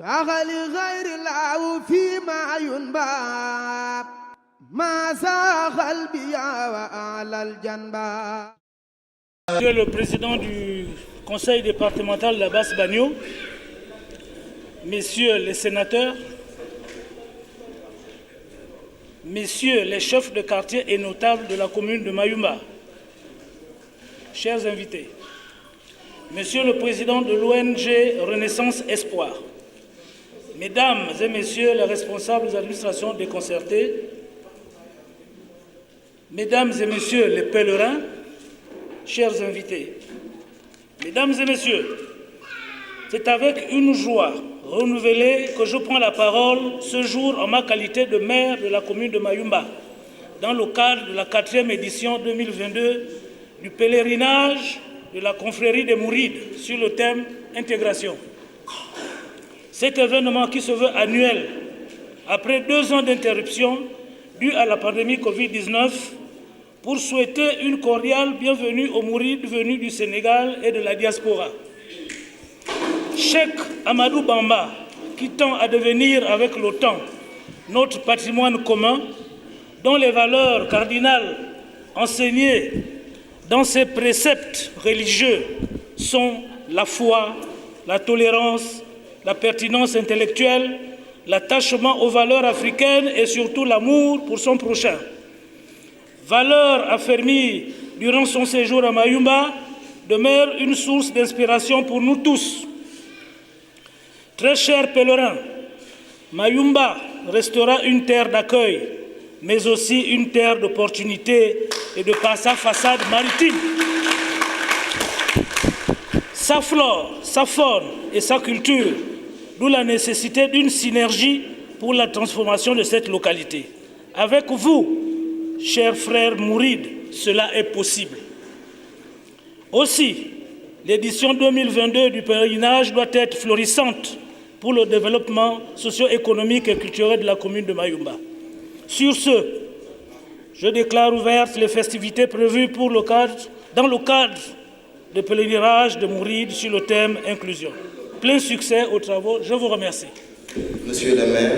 Monsieur le président du conseil départemental de la Basse-Bagno, messieurs les sénateurs, messieurs les chefs de quartier et notables de la commune de Mayumba, chers invités, monsieur le président de l'ONG Renaissance Espoir, mesdames et messieurs les responsables des administrations déconcertées, mesdames et messieurs les pèlerins, chers invités, mesdames et messieurs, c'est avec une joie renouvelée que je prends la parole ce jour en ma qualité de maire de la commune de Mayumba, dans le cadre de la 4e édition 2022 du pèlerinage de la confrérie des Mourides sur le thème Intégration. Cet événement qui se veut annuel, après 2 ans d'interruption due à la pandémie Covid-19, pour souhaiter une cordiale bienvenue aux Mourides venus du Sénégal et de la diaspora. Cheikh Amadou Bamba, qui tend à devenir avec le temps notre patrimoine commun, dont les valeurs cardinales enseignées dans ses préceptes religieux sont la foi, la tolérance, la pertinence intellectuelle, l'attachement aux valeurs africaines et surtout l'amour pour son prochain. Valeurs affermies durant son séjour à Mayumba demeurent une source d'inspiration pour nous tous. Très chers pèlerins, Mayumba restera une terre d'accueil, mais aussi une terre d'opportunités et de par sa façade maritime. Sa flore, sa faune et sa culture, d'où la nécessité d'une synergie pour la transformation de cette localité. Avec vous, chers frères Mourides, cela est possible. Aussi, l'édition 2022 du pèlerinage doit être florissante pour le développement socio-économique et culturel de la commune de Mayumba. Sur ce, je déclare ouvertes les festivités prévues dans le cadre de pèlerinage de Mourides sur le thème Inclusion. Plein succès aux travaux, je vous remercie. Monsieur le maire,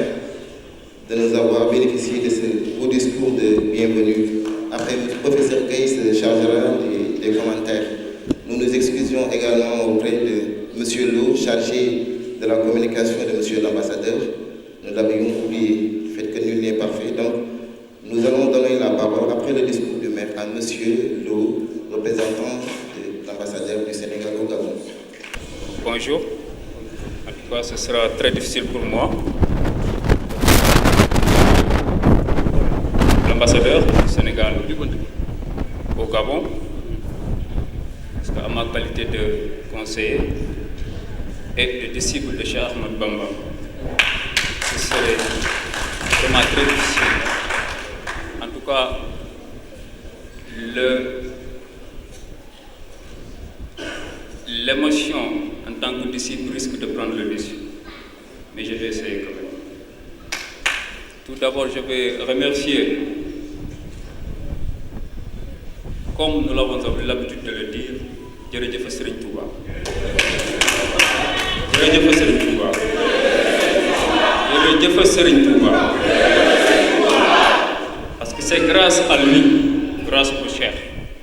de nous avoir bénéficié de ce beau discours de bienvenue. Après, le professeur Gueye se chargera des commentaires. Nous nous excusions également auprès de monsieur Lo, chargé de la communication de monsieur l'ambassadeur. Nous l'avions oublié, le fait que nul n'est parfait. Donc, nous allons donner la parole après le discours du maire à monsieur Lo, représentant de l'ambassadeur du Sénégal au Gabon. Bonjour. En tout cas, ce sera très difficile pour moi. L'ambassadeur du Sénégal au Gabon, parce qu'à ma qualité de conseiller et de disciple de Cheikh Ahmadou Bamba, ce serait vraiment très difficile. En tout cas, l'émotion en tant que disciple risque de prendre le dessus, mais je vais essayer quand même. Tout d'abord, je vais remercier, comme nous l'avons l'habitude de le dire, Jërëjëf Serigne Touba. Jërëjëf Serigne Touba. Jërëjëf Serigne Touba. Parce que c'est grâce à lui, grâce au Cheikh,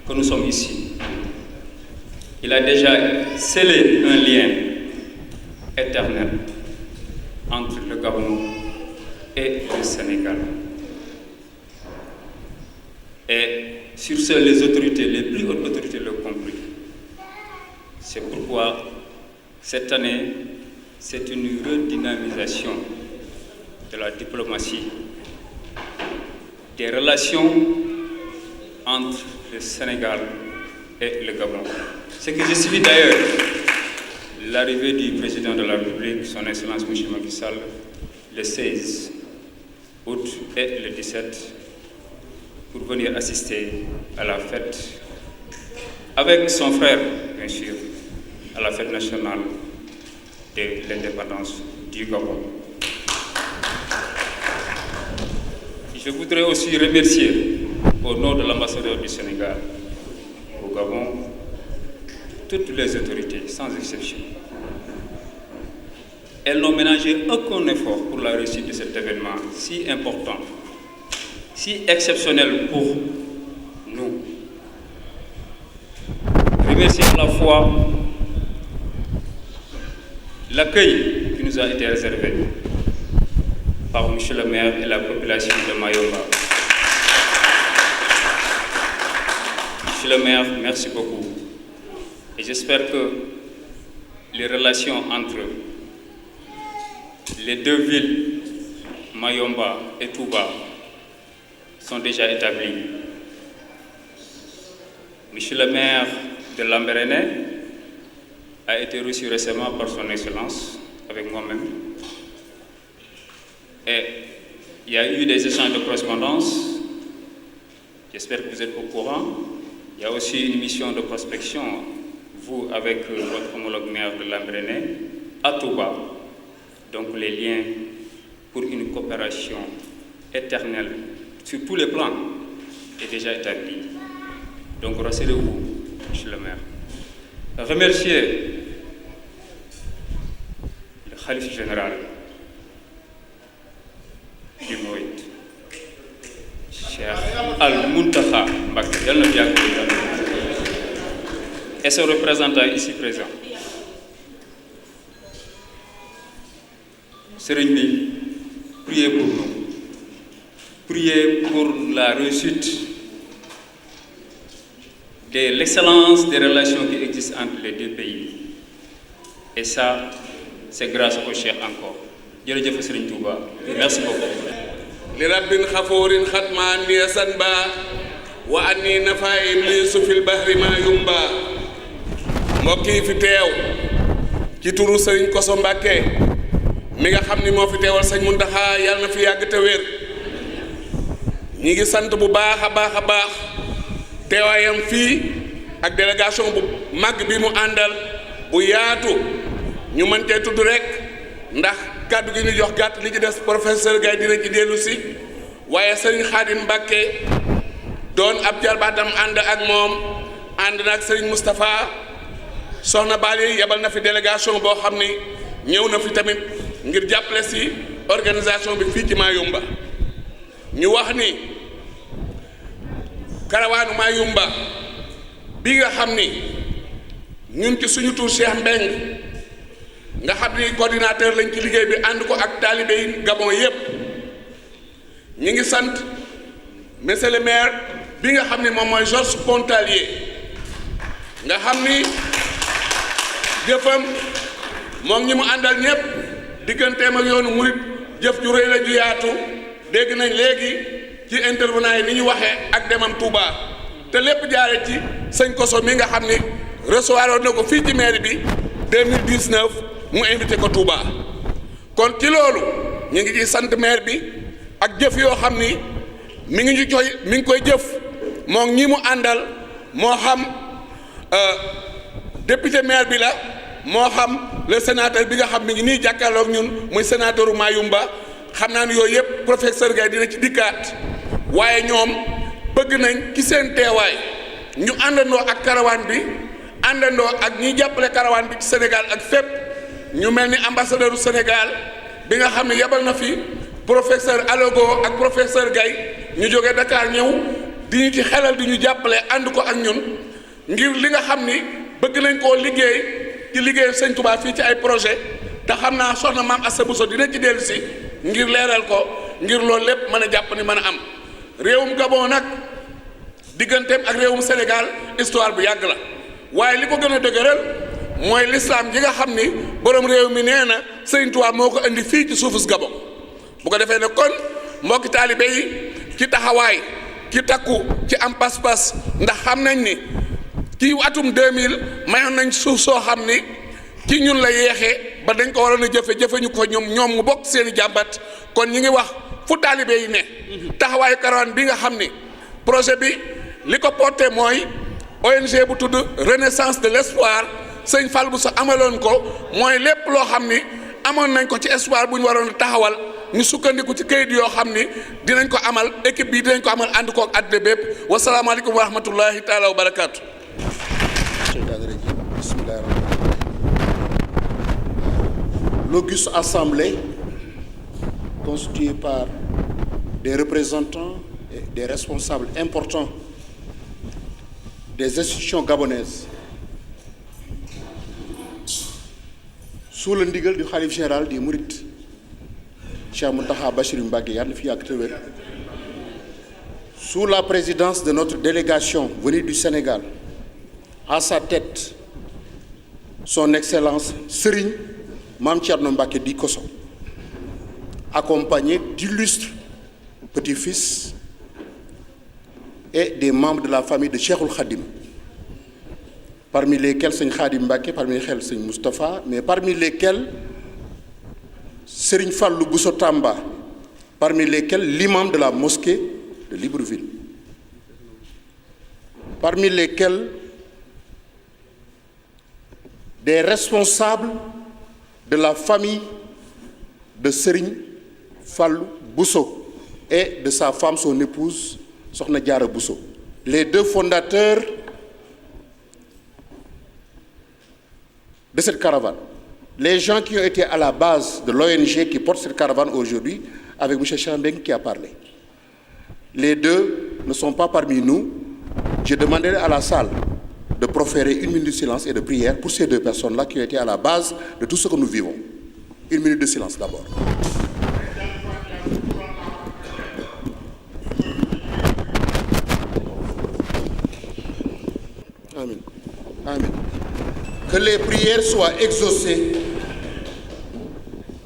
que nous sommes ici. Il a déjà scellé un lien éternel entre le Gabon et le Sénégal. Et sur ce, les autorités, les plus hautes autorités l'ont compris. C'est pourquoi cette année, c'est une redynamisation de la diplomatie, des relations entre le Sénégal et le Gabon. Ce que je suis d'ailleurs, l'arrivée du président de la République, son Excellence M. Macky Sall, le 16 août et le 17, pour venir assister à la fête, avec son frère, bien sûr, à la fête nationale de l'indépendance du Gabon. Je voudrais aussi remercier, au nom de l'ambassadeur du Sénégal au Gabon, toutes les autorités, sans exception, elles n'ont ménagé aucun effort pour la réussite de cet événement si important, si exceptionnel pour nous. Remercier à la fois l'accueil qui nous a été réservé par M. le maire et la population de Mayomba. Monsieur le maire, merci beaucoup. Et j'espère que les relations entre les deux villes, Mayomba et Touba, sont déjà établies. Monsieur le maire de Lambaréné a été reçu récemment par son Excellence, avec moi-même. Et il y a eu des échanges de correspondance. J'espère que vous êtes au courant. Il y a aussi une mission de prospection, vous avec votre homologue maire de Lambaréné, à Touba. Donc les liens pour une coopération éternelle sur tous les plans est déjà établi. Donc rassurez-vous, monsieur le maire. Remercier le khalife général du Mouride, Cheikh Al-Muntakha Mbacké, et ses représentants ici présents. Serigne bi, priez pour nous. Priez pour la réussite de l'excellence des relations qui existent entre les deux pays. Et ça, c'est grâce au Cheikh encore. Jërëjëf Serigne Touba. Merci beaucoup. li rabbin xafoorin xatmaan li sanba wa anni nafa iblisu fil bahri ma yumba. mbokk yi fi teew ci turu Serigne Kosso Mbacké mi nga xam ni moo fi teewal Sëñ Muntaxa yàlla na fi yàgg te wér. ñi ngi sant bu baax a baax teewaayam fii ak délégation bu mag bi mu àndal bu yaatu ñu mën cee tudd rek ndax kàddu gi ñu jox gàtt li ci des professeur Gaye dina ci dellu si waaye Serigne Khadim Mbacké doon ab jarbaatam ànd ak moom ànd na ak Serigne Moustapha soxna Bali yebal na fi délégation boo xam ni ñëw na fi tamit ngir jàppale si organisation bi fii ci Mayumba. ñu wax ni karawaanu Mayumba bi nga xam ni ñun ci suñu tur Cheikh Mbeng nga xam ni coordinateur lañ ci liggéey bi ànd ko ak taalibe yi Gabon yépp ñi ngi sant monsieur le maire bi nga xam ni moom mooy Georges Pontalier nga xam ni jëfam moom ñi mu àndal ñépp digganteem ak yoonu murit jëf ju rëy la ju yaatu dégg nañ léegi ci intervenant yi ni ñu waxee ak demam Touba te lépp jaare ci Sëñ Kosso mi nga xam ni recevoir na ko fii ci mairie bi 2019 mu invité ko Touba kon ci loolu ñu ngi ciy sant maire bi ak jëf yoo xam ni mi ngi koy jëf moom ñi mu àndal moo xam député maire bi la moo xam le sénateur bi nga xam mi ngi nii jàkkaarloog ñun muy sénateur Mayumba xam naa ni yooyu yëpp professeur Gaye dina ci dikkaat waaye ñoom bëgg nañ ci seen teewaay ñu àndandoo ak karawaan bi àndandoo ak ñiy jàppale karawaan bi ci Sénégal ak fépp ñu mel ni ambassadeur du Sénégal bi nga xam ne yebal na fi professeur Alogo ak professeur Gaye ñu jógee Dakar ñëw di ñu ci xelal di ñu jàppale ànd ko ak ñun ngir li nga xam ni bëgg nañ koo liggéey ci liggéey Sëñ Touba fii ci ay projet te xam naa soxna maam Assa Bousso dina ci dellu si ngir leeral ko ngir loolu lépp mën a jàpp ni mën a am réewum Gabon nag digganteem ak réewum Sénégal histoire bu yàgg la waaye li ko gën a dëgëral mooy l'islam ji nga xam ni borom réew mi nee na Sëñ Touba moo ko indi fii ci suufus Gabon bu ko defee ne kon mbokki taalibe yi ci taxawaay ci takku ci am pas-pas ndax xam nañ ni ci atum 2000 mayoon nañ suuf soo xam ni ci ñun la yeexee ba dañ ko waroon a jëfe ñu ko ñoom mu bokk seeni jàmbat kon ñi ngi wax fu taalibe yi ne taxawaayu karawaan bi nga xam ni projet bi li ko porté mooy ONG bu tudd Renaissance de l'espoir Sëñ Fall bu sa amaloon ko mooy lépp loo xam ni amoon nañ ko ci espoir bu ñu waroon a taxawal ñu sukkandiku ci kayit yoo xam ni dinañ ko amal équipe bi dinañ ko amal ànd ko ak àddina bépp wasalaamaaleykum wa rahmatullahi taala wa barakaatu. l'auguste assemblée constituée par des représentants et des responsables importants des institutions gabonaises sous le ndigal du khalife général des Mourides Cheikh Mountakha Bassirou Mbacké yàlla na fi yàgg te wér, sous la présidence de notre délégation venue du Sénégal, à sa tête son excellence Serigne Mame Thierno Mbacké Di Kosso, accompagné d'illustres petits-fils et des membres de la famille de Cheikhoul Khadim, parmi lesquels Serigne Khadim Mbacké, parmi lesquels Serigne Moustapha, mais parmi lesquels Serigne Fallou Bousso Tamba, parmi lesquels l'imam de la mosquée de Libreville, parmi lesquels des responsables de la famille de Serigne Fallou Bousso et de sa femme, son épouse, Sokhna Diarra Bousso, les deux fondateurs de cette caravane, les gens qui ont été à la base de l'ONG qui porte cette caravane aujourd'hui, avec M. Chambeng qui a parlé. Les deux ne sont pas parmi nous. Je demanderai à la salle de proférer 1 minute de silence et de prière pour ces deux personnes-là qui ont été à la base de tout ce que nous vivons. 1 minute de silence d'abord. Amen. Amen. Que les prières soient exaucées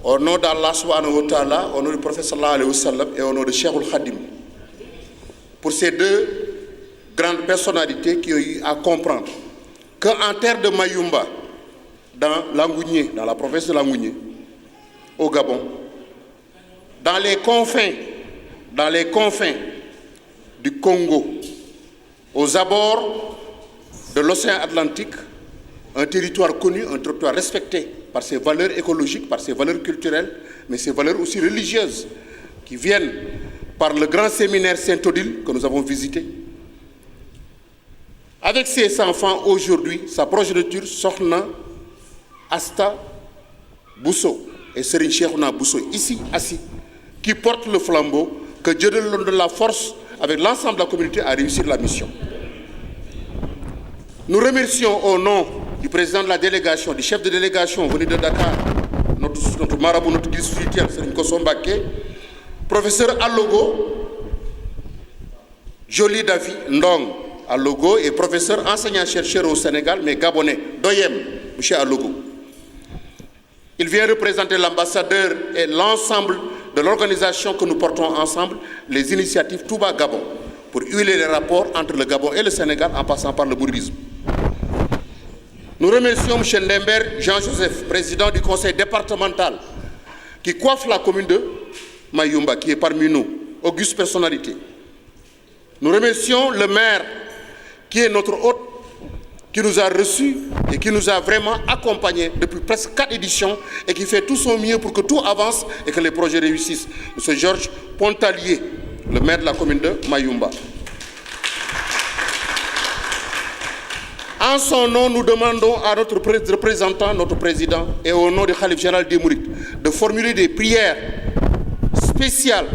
au nom d'Allah subhanahu wa ta'ala, au nom du prophète sallallahu alayhi wa sallam et au nom de Cheikhoul Khadim. Pour ces deux grandes personnalités qui ont eu à comprendre qu'en terre de Mayumba, dans Langounié, dans la province de Langounié, au Gabon, dans les confins du Congo, aux abords de l'océan Atlantique, un territoire connu, un territoire respecté par ses valeurs écologiques, par ses valeurs culturelles, mais ses valeurs aussi religieuses, qui viennent par le grand séminaire Saint-Odile que nous avons visité. Avec ses enfants aujourd'hui, sa progéniture, Sokhna Asta Bousso et Serigne Cheikhouna Bousso, ici assis, qui portent le flambeau, que Dieu donne de la force avec l'ensemble de la communauté à réussir la mission. Nous remercions au nom du président de la délégation, du chef de délégation venu de Dakar, notre marabout, notre guide spirituel, Serigne Kosso Mbacké, professeur Allogo, Joly Davi Ndong Allogo, et professeur enseignant-chercheur au Sénégal, mais gabonais, Doyem, M. Allogo. Il vient représenter l'ambassadeur et l'ensemble de l'organisation que nous portons ensemble, les initiatives Touba Gabon, pour huiler les rapports entre le Gabon et le Sénégal en passant par le mouridisme. Nous remercions M. Ndember Jean-Joseph, président du conseil départemental, qui coiffe la commune de Mayumba, qui est parmi nous, auguste personnalité. Nous remercions le maire, qui est notre hôte, qui nous a reçus et qui nous a vraiment accompagnés depuis presque 4 éditions et qui fait tout son mieux pour que tout avance et que les projets réussissent. M. Georges Pontalier, le maire de la commune de Mayumba. En son nom, nous demandons à notre représentant, notre président, et au nom du khalife général des Mourides, de formuler des prières spéciales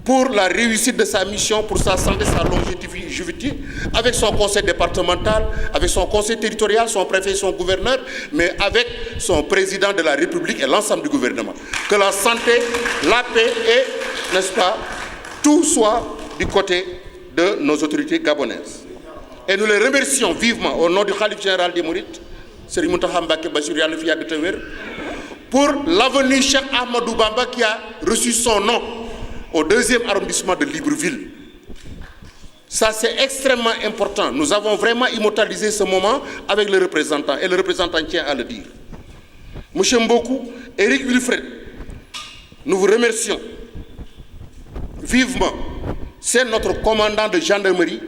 pour la réussite de sa mission, pour sa santé, sa longévité, avec son conseil départemental, avec son conseil territorial, son préfet, son gouverneur, mais avec son président de la République et l'ensemble du gouvernement. Que la santé, la paix et, n'est-ce pas, tout soit du côté de nos autorités gabonaises. Et nous les remercions vivement au nom du khalife général des Mourides, Serigne Mountakha Mbacké Bassirou yàlla na fi yàgg te wér, pour l'avenue Cheikh Ahmadou Bamba qui a reçu son nom au 2e arrondissement de Libreville. Ça, c'est extrêmement important. Nous avons vraiment immortalisé ce moment avec le représentant, et le représentant tient à le dire. Monsieur Mbokou, Éric Wilfred, nous vous remercions vivement. C'est notre commandant de gendarmerie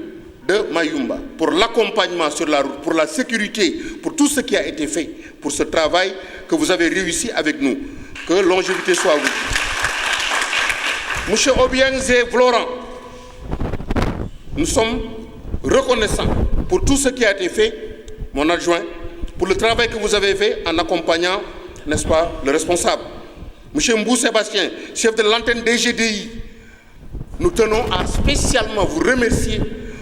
de Mayumba, pour l'accompagnement sur la route, pour la sécurité, pour tout ce qui a été fait, pour ce travail que vous avez réussi avec nous. Que longévité soit à vous. Monsieur Obiang Zé Vloran, nous sommes reconnaissants pour tout ce qui a été fait, mon adjoint, pour le travail que vous avez fait en accompagnant n'est-ce pas, le responsable. Monsieur Mbou Sébastien, chef de l'antenne DGDI, nous tenons à spécialement vous remercier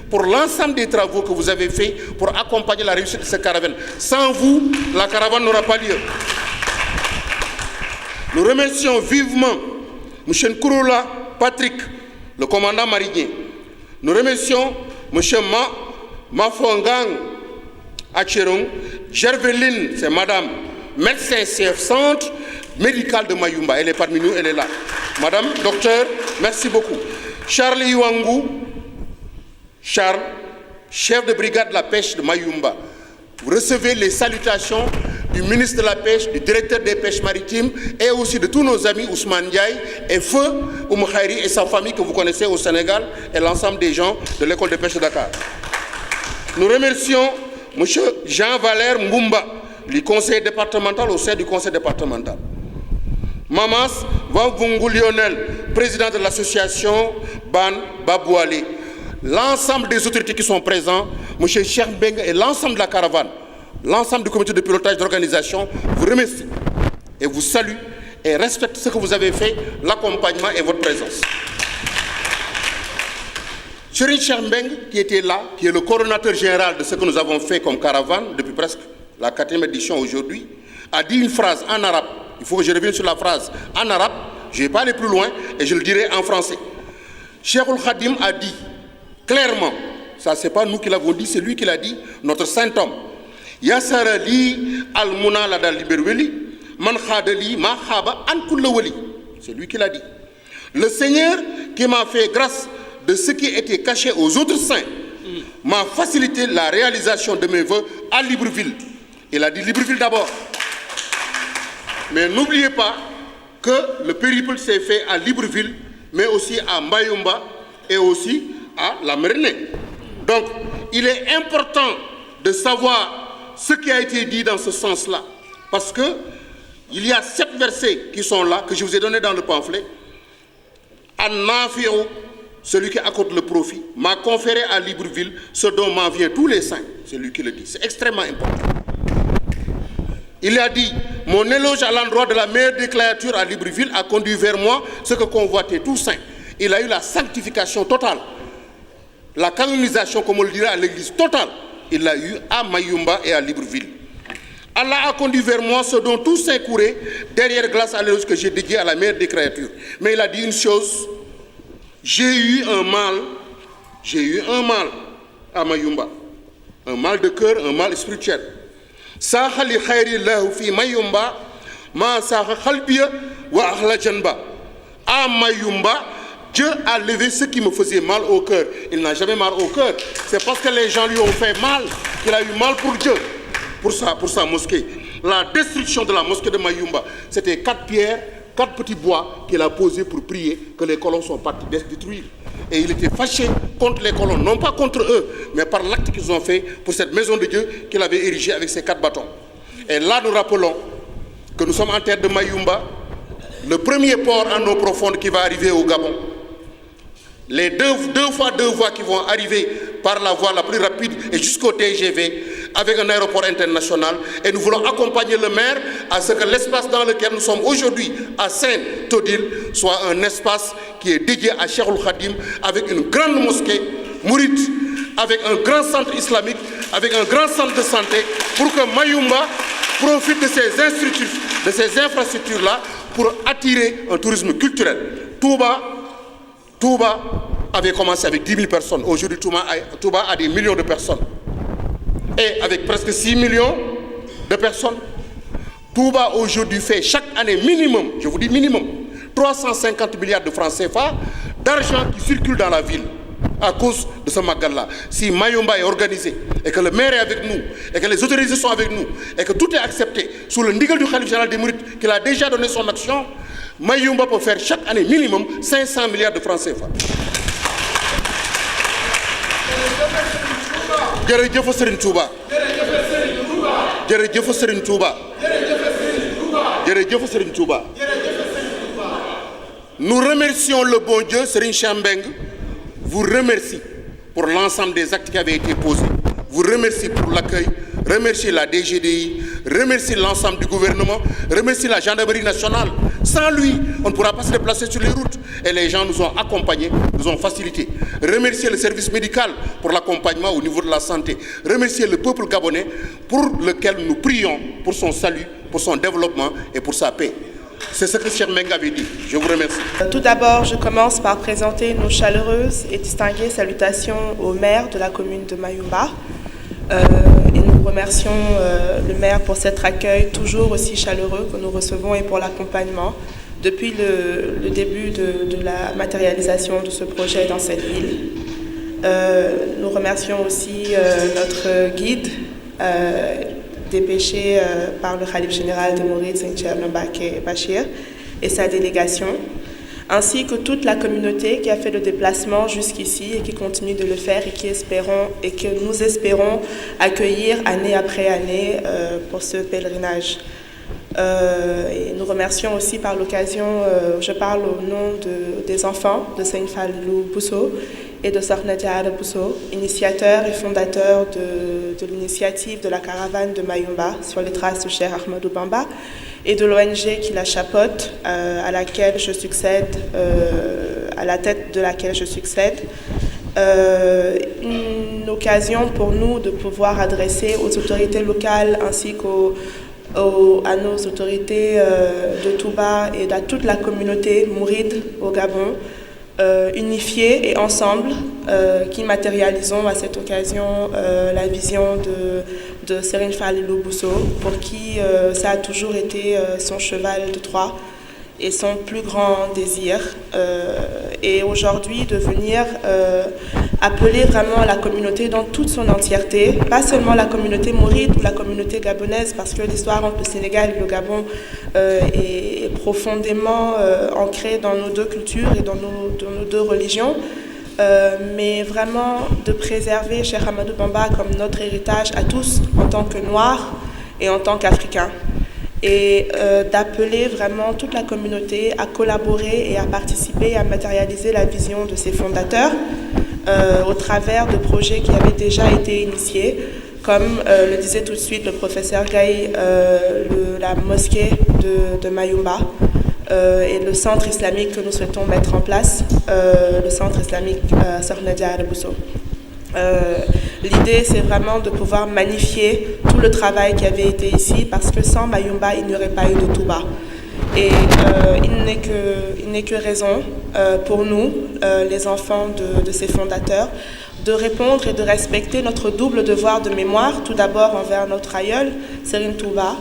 pour l'ensemble des travaux que vous avez faits pour accompagner la réussite de cette caravane. Sans vous, la caravane n'aura pas lieu. Nous remercions vivement M. Nkouroula Patrick, le commandant marinier. Nous remercions M. Mafongang Acherong, Gerveline, c'est madame, médecin chef centre médical de Mayumba. Elle est parmi nous, elle est là. Madame, docteur, merci beaucoup. Charles Iwangou, Charles, chef de brigade de la pêche de Mayumba. Vous recevez les salutations du ministre de la Pêche, du directeur des pêches maritimes et aussi de tous nos amis Ousmane Ndiaye et Feu Oumou Khairi et sa famille que vous connaissez au Sénégal et l'ensemble des gens de l'école de pêche de Dakar. Nous remercions M. Jean-Valère Mboumba, le conseiller départemental au sein du conseil départemental. Mamas Wangvungu Lionel, président de l'association Ban Babouale. L'ensemble des autorités qui sont présents, M. Cheikh Mbeng et l'ensemble de la caravane, l'ensemble du comité de pilotage d'organisation vous remercie et vous salue et respecte ce que vous avez fait, l'accompagnement et votre présence. Cheikh Mbeng, qui était là, qui est le coordonnateur général de ce que nous avons fait comme caravane depuis presque la 4e édition aujourd'hui, a dit une phrase en arabe. Il faut que je revienne sur la phrase en arabe, je ne vais pas aller plus loin et je le dirai en français. Cheikhoul Khadim a dit clairement, ça c'est pas nous qui l'avons dit, c'est lui qui l'a dit, notre saint homme. Yassara li al-muna la dal liberweli, man khadali ma khaba an kulla wali. C'est lui qui l'a dit. Le Seigneur qui m'a fait grâce de ce qui était caché aux autres saints m'a facilité la réalisation de mes vœux à Libreville. Il a dit Libreville d'abord. Mais n'oubliez pas que le périple s'est fait à Libreville, mais aussi à Mayumba et aussi à la Mérinée. Donc, il est important de savoir ce qui a été dit dans ce sens-là. Parce qu'il y a 7 versets qui sont là, que je vous ai donnés dans le pamphlet. An-Nafi'u, celui qui accorde le profit, m'a conféré à Libreville ce dont m'en vient tous les saints. C'est lui qui le dit. C'est extrêmement important. Il a dit, mon éloge à l'endroit de la meilleure des créatures à Libreville a conduit vers moi ce que convoitait tout saint. Il a eu la sanctification totale. La canonisation, comme on le dirait à l'église, totale. Il l'a eu à Mayumba et à Libreville. Allah a conduit vers moi ce dont tous saints couraient derrière grâce à l'éloge que j'ai dédié à la meilleure des créatures. Mais il a dit une chose, j'ai eu un mal à Mayumba. Un mal de cœur, un mal spirituel. Sahali khayri lahu fi Mayumba, ma saha khalbiya wa akhla janba. À Mayumba, Dieu a levé ce qui me faisait mal au cœur. Il n'a jamais mal au cœur. C'est parce que les gens lui ont fait mal qu'il a eu mal pour Dieu, pour sa mosquée. La destruction de la mosquée de Mayumba, c'était 4 pierres, 4 petits bois qu'il a posés pour prier que les colons sont partis détruire. Et il était fâché contre les colons, non pas contre eux, mais par l'acte qu'ils ont fait pour cette maison de Dieu qu'il avait érigée avec ses 4 bâtons. Et là, nous rappelons que nous sommes en terre de Mayumba, le premier port en eau profonde qui va arriver au Gabon. Les deux voies qui vont arriver par la voie la plus rapide et jusqu'au TGV avec un aéroport international. Et nous voulons accompagner le maire à ce que l'espace dans lequel nous sommes aujourd'hui à Saint-Odile soit un espace qui est dédié à Cheikhoul Khadim avec une grande mosquée mouride, avec un grand centre islamique, avec un grand centre de santé pour que Mayumba profite de ces infrastructures-là pour attirer un tourisme culturel. Touba avait commencé avec 10 000 personnes. Aujourd'hui, Touba a des millions de personnes. Et avec presque 6 millions de personnes, Touba aujourd'hui fait chaque année minimum, je vous dis minimum, 350 milliards de francs CFA d'argent qui circule dans la ville à cause de ce Magal-là. Si Mayumba est organisé et que le maire est avec nous et que les autorités sont avec nous et que tout est accepté sous le ndigal du Khalif général des Mourides qu'il a déjà donné son action, Mayumba peut faire chaque année minimum 500 milliards de francs CFA. Jërëjëf Serigne Touba. Jërëjëf Serigne Touba. Jërëjëf Serigne Touba. Nous remercions le bon Dieu, Serigne Cheikh Mbeng vous remercie pour l'ensemble des actes qui avaient été posés. Vous remercie pour l'accueil, remerciez la DGDI, remercier l'ensemble du gouvernement, remercier la gendarmerie nationale. Sans lui, on ne pourra pas se déplacer sur les routes. Et les gens nous ont accompagnés, nous ont facilité. Remercier le service médical pour l'accompagnement au niveau de la santé. Remercier le peuple gabonais pour lequel nous prions pour son salut, pour son développement et pour sa paix. C'est ce que Cheikh Mbengue avait dit. Je vous remercie. Tout d'abord, je commence par présenter nos chaleureuses et distinguées salutations au maire de la commune de Mayumba. Et nous remercions le maire pour cet accueil toujours aussi chaleureux que nous recevons et pour l'accompagnement depuis le début de la matérialisation de ce projet dans cette ville. Nous remercions aussi notre guide dépêché par le Khalif général de Mouride, Seigne Thierno Mbacké Bachir, et sa délégation, ainsi que toute la communauté qui a fait le déplacement jusqu'ici et qui continue de le faire et que nous espérons accueillir année après année pour ce pèlerinage. Et nous remercions aussi par l'occasion, je parle au nom des enfants de Seigne Fallou Bousso et de Sokhna Diarra Bousso, initiateurs et fondateurs de l'initiative de la caravane de Mayumba sur les traces de Cheikh Ahmadou Bamba et de l'ONG qui la chapeaute, à laquelle je succède, à la tête de laquelle je succède. Une occasion pour nous de pouvoir adresser aux autorités locales ainsi à nos autorités de Touba et à toute la communauté mouride au Gabon, unifiés et ensemble, qui matérialisons à cette occasion la vision de Serigne Fallilou Bousso, pour qui ça a toujours été son cheval de Troie et son plus grand désir. Et aujourd'hui, de venir appeler vraiment la communauté dans toute son entièreté, pas seulement la communauté mouride ou la communauté gabonaise, parce que l'histoire entre le Sénégal et le Gabon est profondément ancrée dans nos deux cultures et dans nos deux religions, mais vraiment de préserver Cheikh Ahmadou Bamba comme notre héritage à tous, en tant que Noirs et en tant qu'Africains. Et d'appeler vraiment toute la communauté à collaborer et à participer, à matérialiser la vision de ses fondateurs au travers de projets qui avaient déjà été initiés, comme le disait tout de suite le professeur Gaye, la mosquée de Mayumba et le centre islamique que nous souhaitons mettre en place, le centre islamique Sokhna Diarra Bousso. L'idée, c'est vraiment de pouvoir magnifier tout le travail qui avait été ici, parce que sans Mayumba, il n'y aurait pas eu de Touba. Et il n'est que raison pour nous, les enfants de ces fondateurs, de répondre et de respecter notre double devoir de mémoire, tout d'abord envers notre aïeul, Serigne Touba,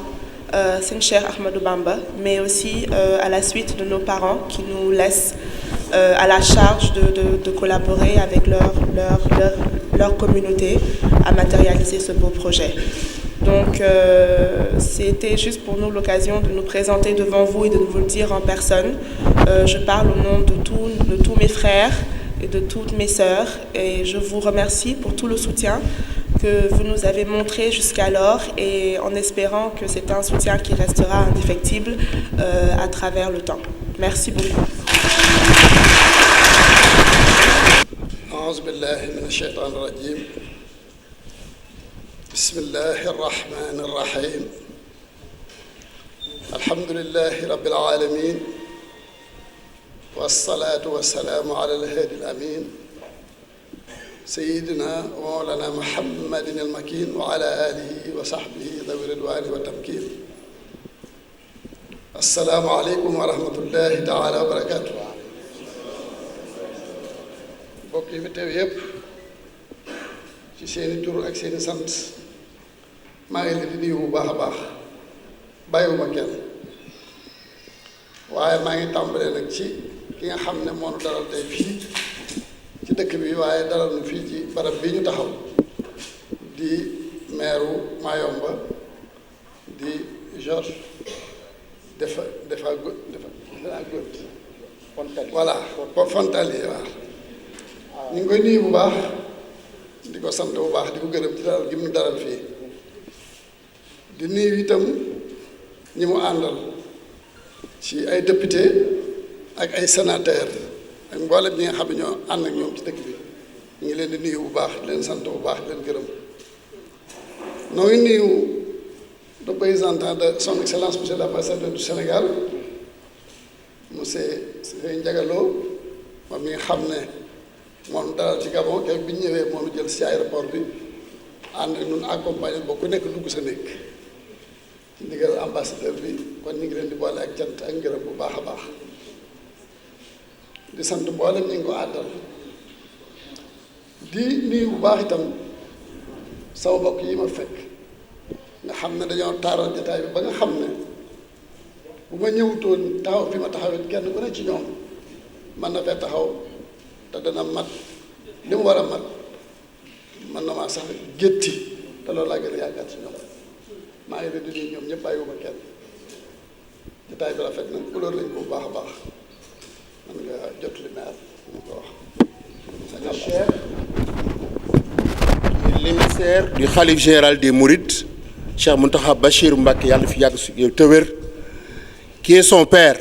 Seigne Cheikh Ahmadou Bamba, mais aussi à la suite de nos parents qui nous laissent à la charge de collaborer avec leur communauté à matérialiser ce beau projet. Donc c'était juste pour nous l'occasion de nous présenter devant vous et de vous le dire en personne. Je parle au nom de tous mes frères et de toutes mes sœurs, et je vous remercie pour tout le soutien que vous nous avez montré jusqu'alors, et en espérant que c'est un soutien qui restera indéfectible à travers le temps. Merci beaucoup. أعوذ بالله من الشيطان الرجيم بسم الله الرحمن الرحيم الحمد لله رب العالمين والصلاة والسلام على الهادي الأمين سيدنا ومولانا محمد المكين وعلى آله وصحبه ذوي الرضوان والتمكين السلام عليكم ورحمة الله تعالى وبركاته. mbokk yi fi teew yépp ci seeni tur ak seeni sant maa ngi leen di nuyu bu baax a baax bàyyiwuma kenn, waaye maa ngi tàmbalee nag ci ki nga xam ne moo nu dalal tey fii ci dëkk bi, waaye dalal nu fii ci barab bi ñu taxaw di meeru Mayumba di Georges voilà Fontalier waaw. ñu ngi koy nuyu bu baax di ko sant bu baax di ko gërëm ci dalal gi mu dalal fii, di nuyu itam ñi mu àndal ci ay député ak ay sénateur ak mboolem ñi nga xam ne ñoo ànd ak ñoom ci dëkk bi. ñu ngi leen di nuyu bu baax di leen sant bu baax di leen gërëm. noo ngi nuyu représentant de son excellence monsieur l'ambassadeur du Sénégal monsieur Ndiaga Lo moom mi nga xam ne moom dalal ci Gabon keroog bi ñu ñëwee moom jël si aéroport bi ànd ak ñun accompagné ba ku nekk dugg sa néeg ci ndigal ambassadeur bi kon ñu ngi leen di boole ak cant ak ngërëm bu baax a baax di sant mboolem ñu ngi ko àddal di nuyu bu baax itam sama mbokk yi ma fekk nga xam ne dañoo taaral jotaay bi ba nga xam ne bu ma ñëwutoon taxaw fi ma taxawee kenn ku ne ci ñoom mën na fee taxaw te dana mat li mu war a mat mën na maa sax gétti te loolu laa gën a yaakaar ci ñoom maa ngi leen di nuyu ñoom ñëpp bàyyiwuma kenn jotaay bi rafet na couleur lañ ko bu baax a baax man nga jot li maire mu ko wax. L'émissaire du Khalife général des Mourides, Cheikh Mountakha Bachir Mbacké yàlla fi yàgg te wér, qui est son père,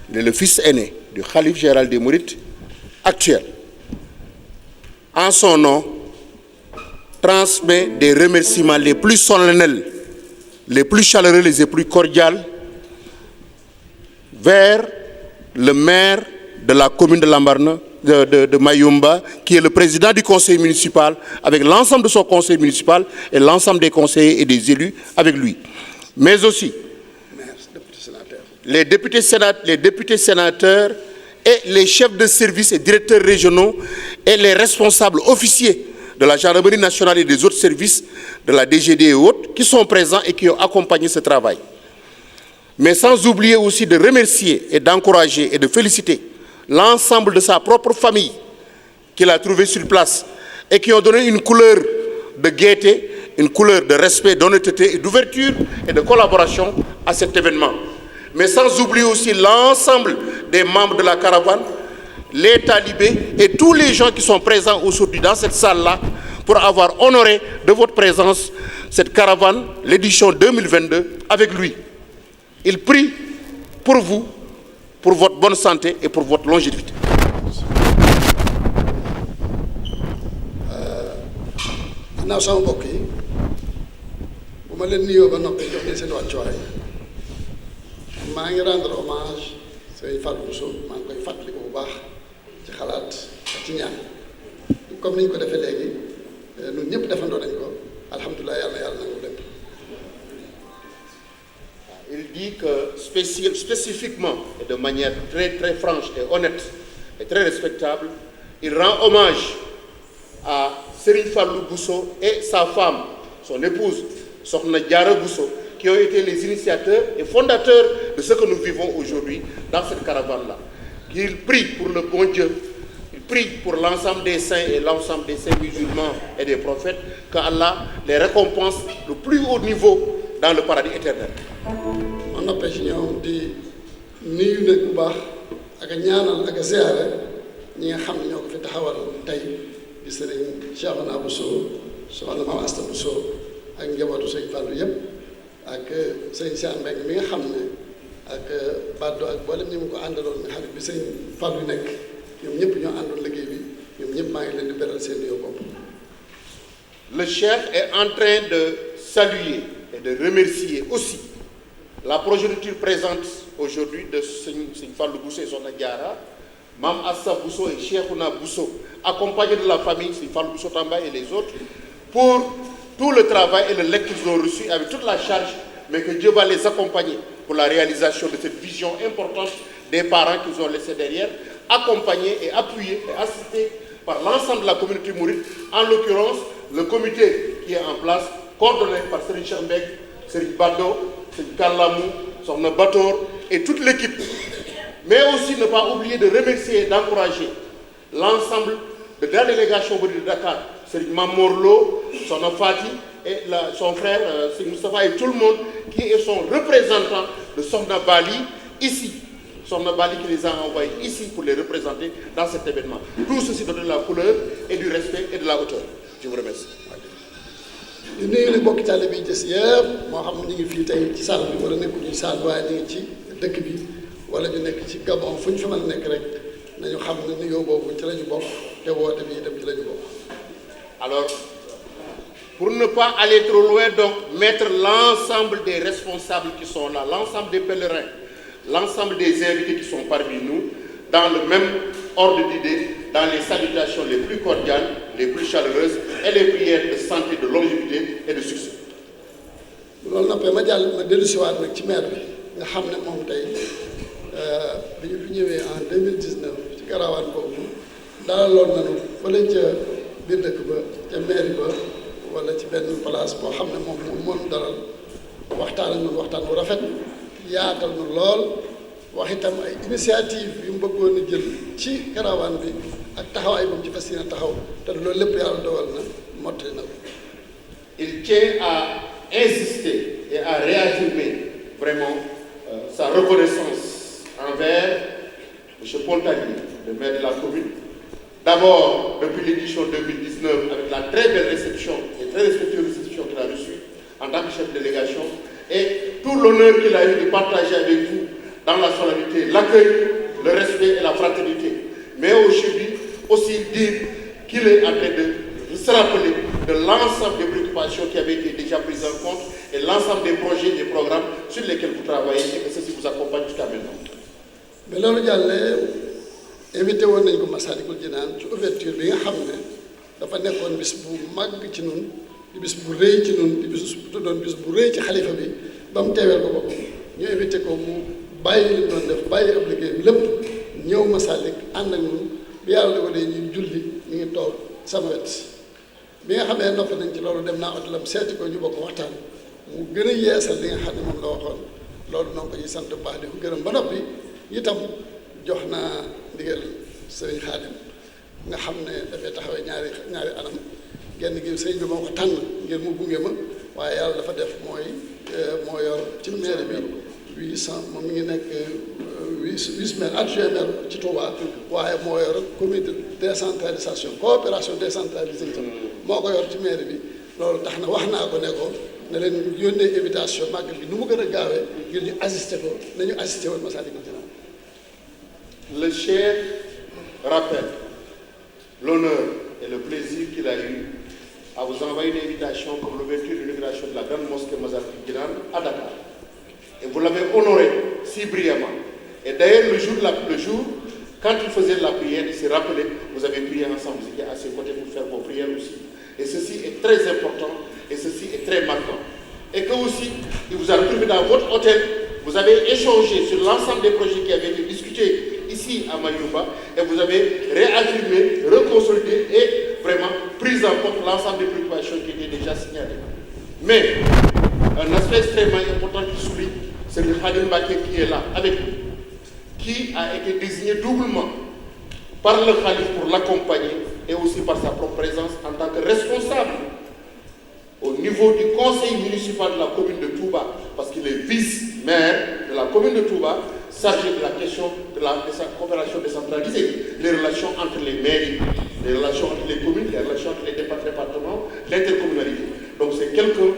il est le fils aîné du Khalife général des Mourides actuel. En son nom, transmet des remerciements les plus solennels, les plus chaleureux, les plus cordiaux vers le maire de la commune de Lambaréné, de Mayumba, qui est le président du conseil municipal, avec l'ensemble de son conseil municipal et l'ensemble des conseillers et des élus avec lui. Mais aussi les députés sénateurs et les chefs de service et directeurs régionaux et les responsables officiers de la gendarmerie nationale et des autres services de la DGD et autres qui sont présents et qui ont accompagné ce travail. Mais sans oublier aussi de remercier et d'encourager et de féliciter l'ensemble de sa propre famille qu'il a trouvé sur place et qui ont donné une couleur de gaieté, une couleur de respect, d'honnêteté et d'ouverture et de collaboration à cet événement. Mais sans oublier aussi l'ensemble des membres de la caravane, les talibés et tous les gens qui sont présents aujourd'hui dans cette salle-là pour avoir honoré de votre présence cette caravane, l'édition 2022, avec lui. Il prie pour vous, pour votre bonne santé et pour votre longévité. Ginnaaw sama mbokk yi bu ma leen nuyoo ba noppi jox leen seen wàccuwaay maa ngi rendre hommage Sëriñ Fallou Bousso maa ngi koy fàttaliku bu baax ci xalaat ak ci ñaan comme ni ñu ko defee léegi ñun ñëpp defandoo nañ ko alhamdulilah yàlla nangu lépp. Il dit que spécifiquement et de manière très très franche et honnête et très respectable, il rend hommage à Serigne Fallou Bousso et sa femme, son épouse, Sokhna Diarra Bousso, qui ont été les initiateurs et fondateurs de ce que nous vivons aujourd'hui dans cette caravane-là. Il prie pour le bon Dieu, il prie pour l'ensemble des saints et l'ensemble des saints musulmans et des prophètes, qu'Allah les récompense le plus haut niveau dans le paradis éternel. ma noppee ci ñoom di nuyu nag bu baax ak a ñaanal ak a ziyaare ñi nga xam ne ñoo ko fi taxawal tey di sëriñ Cheikhouna Bousso soxna Mame Asta Bousso ak njabootu sëñ Fallou yëpp ak sëñ Cheikh Mbengue mi nga xam ne ak Baddo ak boolem ñi mu ko àndaloon nga xam ne bi sëñ Fallou nekk ñoom ñëpp ñoo àndoon liggéey bi ñoom ñëpp maa ngi leen di beral seen nuyoo bopp. Le chef est en train de saluer et de remercier aussi la progéniture présente aujourd'hui de Sëñ Fallou Bousso et Sokhna Diarra, Mame Asta Bousso et Cheikhouna Bousso, accompagnés de la famille Sëñ Fallou Bousso Tamba et les autres, pour tout le travail et le legs qu'ils ont reçu avec toute la charge, mais que Dieu va les accompagner pour la réalisation de cette vision importante des parents qu'ils ont laissés derrière, accompagnés et appuyés et assistés par l'ensemble de la communauté mouride, en l'occurrence le comité qui est en place, coordonné par Serigne Cheikh Mbengue, Serigne Baddo, Serigne Kallamou, Sokhna Bator et toute l'équipe. Mais aussi ne pas oublier de remercier et d'encourager l'ensemble de la délégation venue de Dakar, Serigne Mamour Lo, Sokhna Fati et son frère Serigne Moustapha et tout le monde qui sont représentants de Sokhna Bali ici. Sokhna Bali qui les a envoyés ici pour les représenter dans cet événement. Tout ceci donne de la couleur et du respect et de la hauteur. Je vous remercie. di nuyu nag mbokki taalibe yi des yëpp moo xam ñu ngi fii tey ci salle bi wala nekkuñu ci salle waaye ñu ngi ci dëkk bi wala ñu nekk ci Gabon fu ñu fi mën a nekk rek nañu xam ne nuyoo boobu ci la ñu bokk te woote bi itam ci la ñu bokk. Alors, pour ne pas aller trop loin, donc mettre l'ensemble des responsables qui sont là, l'ensemble des pèlerins, l'ensemble des invités qui sont parmi nous, dans le même ordre d'idée, dans les salutations les plus cordiales, les plus chaleureuses et les prières de santé, de longévité et de succès. loolu noppee ma jàll ma dellusiwaat nag ci maire bi nga xam ne moom tey bi ñu fi ñëwee en 2019 ci karawaan boobu dalaloon nañu fële ca biir dëkk ba ca mairie ba wala ci benn place boo xam ne moom moom dalal waxtaan ak ñun waxtaan bu rafet yaatal nu lool wax itam ay initiative yu mu bëggoon a jël ci karawaan bi ak taxawaay moom ci fas yéene taxaw te loolu lépp yàlla dogal na mottali na ko. Il tient à insister et à réaffirmer vraiment sa reconnaissance envers M. Pontagnier, le maire de la commune. D'abord, depuis l'édition 2019, avec la très belle réception et très respectueuse réception qu'il a reçue en tant que chef de délégation, et tout l'honneur qu'il a eu de partager avec vous dans la solennité, l'accueil, le respect et la fraternité. Mais aujourd'hui, aussi dire qu'il est en train de se rappeler de l'ensemble des préoccupations qui avaient été déjà prises en compte et l'ensemble des projets et des programmes sur lesquels vous travaillez et que ceci vous accompagne jusqu'à maintenant. Mais loolu jàllee invité woon nañ ko Massalikul Jinaan ci ouverture bi nga xam ne dafa nekkoon bis bu màgg ci nun di bis bu rëy ci nun di bis bu doon bis bu rëy ci xalifa bi ba mu teeweel ko boppam ñu invité ko mu bàyyi li mu doon def bàyyi ab liggéeyam lépp ñëw Massalik ànd ak ñun bi yàlla dogalee ñuy julli ñu ngi toog sama wet bi nga xamee noppi nañ ci loolu dem naa otelam seeti ko ñu bokk waxtaan mu gën a yeesal li nga xam ne moom la waxoon loolu noonu ko ñuy sant bu baax di ko gërëm ba noppi itam jox naa ndigal sëriñ Xaadim nga xam ne dafay taxawee ñaari anam genn gi sëriñ bi moo ko tànn ngir mu gunge ma waaye yàlla dafa def mooy moo yor ci mairie bi 800 moom mi ngi nekk vice maire adjoint maire ci Touba waaye moo yor comité de décentralisation coopération décentralisée itam moo ko yor ci mairie bi loolu tax na wax naa ko ne ko ne leen yónnee invitation màggal bi nu mu gën a gaawee ngir ñu assister ko nañu assister woon Massalikul Jinaan. Le chef rappelle l'honneur et le plaisir qu'il a eu à vous envoyer une invitation pour l'ouverture de l'inauguration de la grande mosquée Massalikul Jinaan à Dakar. Et vous l'avez honoré si brillamment. Et d'ailleurs, le jour, quand il faisait la prière, il s'est rappelé, vous avez prié ensemble, vous étiez à ses côtés pour faire vos prières aussi. Et ceci est très important, et ceci est très marquant. Et que aussi, il vous a retrouvé dans votre hôtel, vous avez échangé sur l'ensemble des projets qui avaient été discutés ici à Mayumba, et vous avez réaffirmé, reconsolidé et vraiment pris en compte l'ensemble des préoccupations qui étaient déjà signalées. Mais, un aspect extrêmement important qui souligne, c'est le Khadim Mbacké qui est là, avec nous, qui a été désigné doublement par le Khalif pour l'accompagner et aussi par sa propre présence en tant que responsable au niveau du conseil municipal de la commune de Touba, parce qu'il est vice-maire de la commune de Touba, chargé de la question de sa coopération décentralisée, les relations entre les mairies, les relations entre les communes, les relations entre les départements, l'intercommunalité. Donc c'est quelqu'un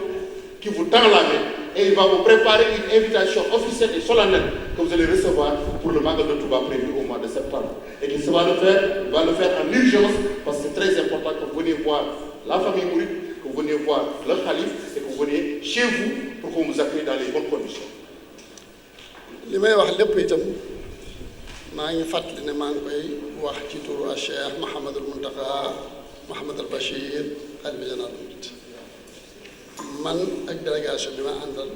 qui vous tend la main et il va vous préparer une invitation officielle et solennelle que vous allez recevoir pour le Magal de Touba prévu au mois de septembre. Et qu'il va le faire en urgence parce que c'est très important que vous veniez voir la famille Mouride, que vous veniez voir le Khalif et que vous veniez chez vous pour qu'on vous accueille dans les bonnes conditions. li may wax lépp itam maa ngi fàttali ne maa ngi koy wax ci turu Cheikh Mouhamadul Mountakha Mouhamadul Bachir xalifa général Mouride man ak délégation bi ma àndal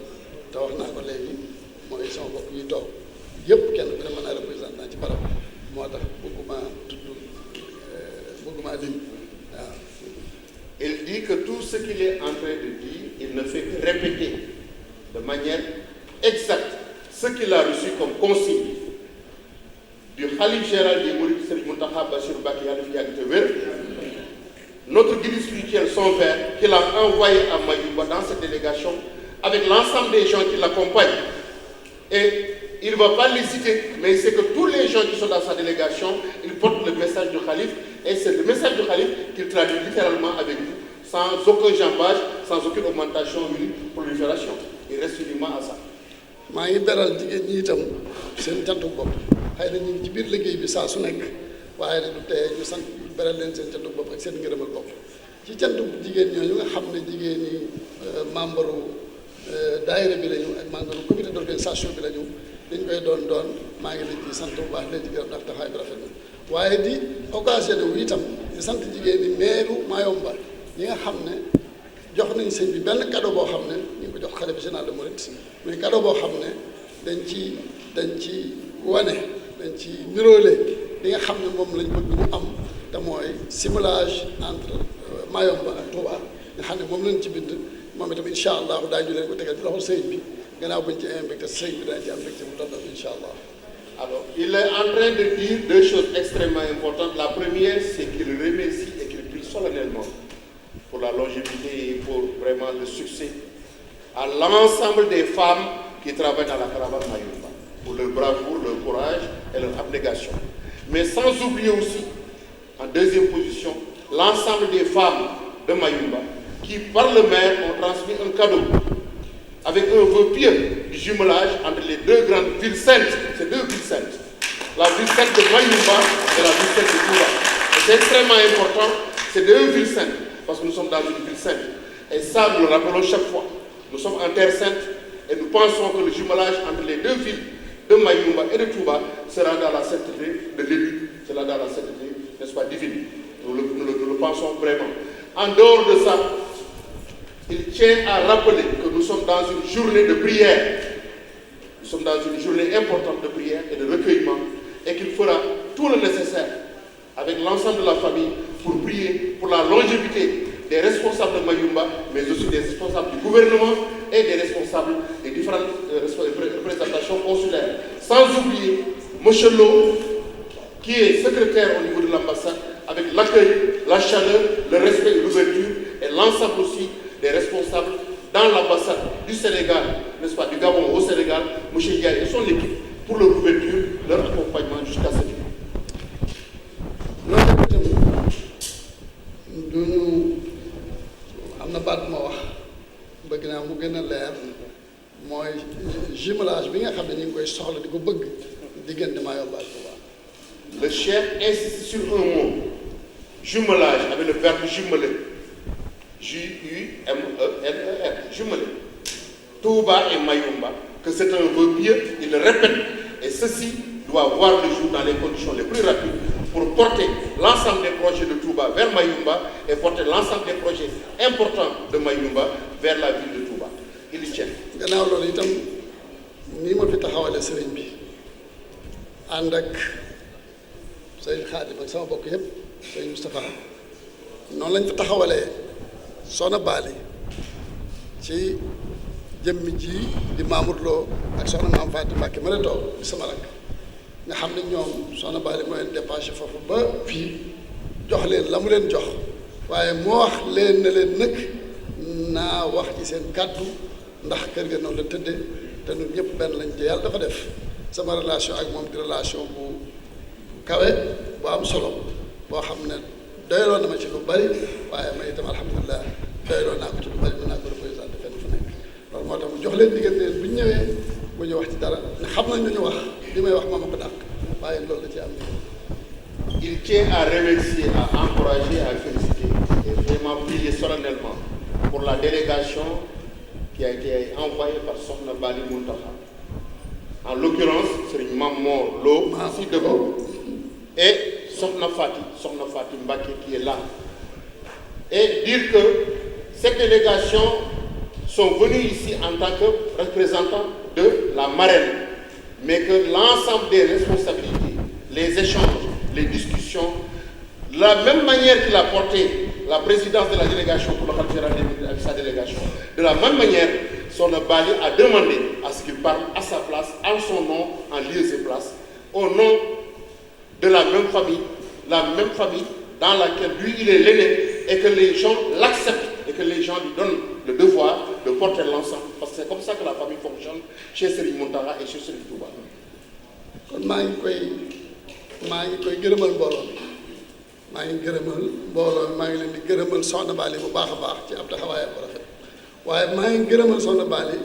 te wax naa ko léegi mooy sama bopp yi toog yëpp kenn ku ne mën naa représentant ci barab moo tax bëgguma tudd bëgguma lim waaw. Il dit que tout ce qu'il est en train de dire, il ne fait que répéter de manière exacte ce qu'il a reçu comme consigne du Khalif général des Mourides, Serigne Mountakha Bassirou Mbacké Yàlla fi yàgg te wér, notre guide spirituel son père qu'il a envoyé à Mayumba dans cette délégation avec l'ensemble des gens qui l'accompagnent. Et il ne va pas les citer, mais il sait que tous les gens qui sont dans sa délégation, ils portent le message du Khalif et c'est le message du Khalif qu'il traduit littéralement avec vous, sans aucun jambage, sans aucune augmentation ou prolifération. Il reste uniquement à ça. maa ngi beral jigéen ñi itam seen cantu bopp xëy na ñu ngi ci biir liggéey bi saa su nekk waaye nag du tee ñu sant beral leen seen cantu bopp ak seen ngërëmal bopp ci cantu jigéen ñooñu nga xam ne jigéen ñi membre daayira bi lañu ak membre comité d'organisation bi lañu dañ koy doon maa ngi leen ci sant bu baax leen ci gërëm ndax taxawaay bi rafet na waaye di occasionné wu itam di sant jigéen ñi meeru Mayumba ñi nga xam ne jox nañ sëñ bi benn cadeau boo xam ne ñu ngi ko jox xalifa général de Mouride muy cadeau boo xam ne dañ ci wane dañ ci niroole li nga xam ne moom lañ bëgg mu am te mooy simulage entre Mayumba ak Touba nga xam ne moom lañ ci bind moom itam incha allah daañu leen ko tegal ci loxol sëñ bi gannaaw buñ ci invité sëñ bi daañu ci am mbégte mu toll incha allah. Alors, il est en train de dire deux choses extrêmement importantes. La première, c'est qu'il remercie et qu'il prie solennellement pour la longévité et pour vraiment le succès à l'ensemble des femmes qui travaillent dans la caravane Mayumba, pour leur bravoure, leur courage et leur abnégation. Mais sans oublier aussi, en deuxième position, l'ensemble des femmes de Mayumba qui, par le maire, ont transmis un cadeau avec un vœu pieux du jumelage entre les deux grandes villes saintes, ces deux villes saintes, la ville sainte de Mayumba et la ville sainte de Touba. C'est extrêmement important, c'est deux villes saintes, parce que nous sommes dans une ville sainte. Et ça, nous le rappelons chaque fois. Nous sommes en terre sainte et nous pensons que le jumelage entre les deux villes de Mayumba et de Touba sera dans la sainteté de l'élu, sera dans la sainteté, n'est-ce pas, divine. Nous le pensons vraiment. En dehors de ça, il tient à rappeler que nous sommes dans une journée de prière. Nous sommes dans une journée importante de prière et de recueillement et qu'il fera tout le nécessaire avec l'ensemble de la famille pour prier pour la longévité des responsables de Mayumba, mais aussi des responsables du gouvernement et des responsables des différentes représentations consulaires. Sans oublier M. Lo, qui est secrétaire au niveau de l'ambassade, avec l'accueil, la chaleur, le respect et l'ouverture, et l'ensemble aussi des responsables dans l'ambassade du Sénégal, n'est-ce pas, du Gabon au Sénégal, M. Ndiaye et son équipe, pour leur ouverture, leur accompagnement jusqu'à ce jour. loolu itam duñu am na baat moo wax bëgg naa mu gën a leer mooy jumelage bi nga xam ne ñu ngi koy soxla di ko bëgg diggante Mayumba ak Touba. Le chef insiste sur un mot, jumelage, avec le verbe jumeler. J-U-M-E-L-E-R, jumeler. Touba et Mayumba, que c'est un vœu pieux, il le répète, et ceci doit voir le jour dans les conditions les plus rapides pour porter l'ensemble des projets de Touba vers Mayumba et porter l'ensemble des projets importants de Mayumba vers la ville de Touba. Il y tient. gannaaw loolu itam nii ma fi taxawale sëriñ bi ànd ak sëriñ Xaadim ak sama bokk yëpp sëriñ Moustapha noonu lañ fi taxawalee Soxna Bali ci jëmmi ji di Mamour Lo ak soxna Maam Fatou Mbacké ma ne toog di sama rakk nga xam ne ñoom Soxna Bali moo leen dépassé foofu ba fii jox leen la mu leen jox waaye moo wax leen ne leen nag naa wax ci seen kàddu ndax kër ga noonu la tëddee te ñun ñëpp benn lañ ci yàlla dafa def sama relation ak moom di relation bu kawe bu am solo boo xam ne doyloo na ma ci lu bari waaye ma itam alhamdulilah doyloo naa ko ci lu bari mën naa ko représenté fenn fu nekk loolu moo tax mu jox leen diggante bu ñu ñëwee bu ñu wax ci dara ne xam nañ lu ñu wax li may wax moom a ko dàq waaye loolu la ci am. Il tient à remercier, à encourager, à féliciter et vraiment prier solennellement pour la délégation qui a été envoyée par Sokhna Bali Mountakha. En l'occurrence, Serigne Mamor Lo, ici debout, et Sokhna Fati Mbacké qui est là. Et dire que cette délégation sont venus ici en tant que représentants de la marraine, mais que l'ensemble des responsabilités, les échanges, les discussions, de la même manière qu'il a porté la présidence de la délégation pour le khalife général avec sa délégation, de la même manière, Sokhna Bali a demandé à ce qu'il parle à sa place, en son nom, en lieu et place, au nom de la même famille dans laquelle lui il est l'aîné, et que les gens l'acceptent et que les gens lui donnent le devoir de porter l'ensemble, parce que c'est comme ça que la famille fonctionne chez Serigne Mountakha et chez Serigne Touba. kon maa ngi koy gërëmal mbooloo mi maa ngi leen di gërëmal Soxna Bali bu baax a baax ci ab taxawaayam bu rafet waaye maa ngi gërëmal Soxna Bali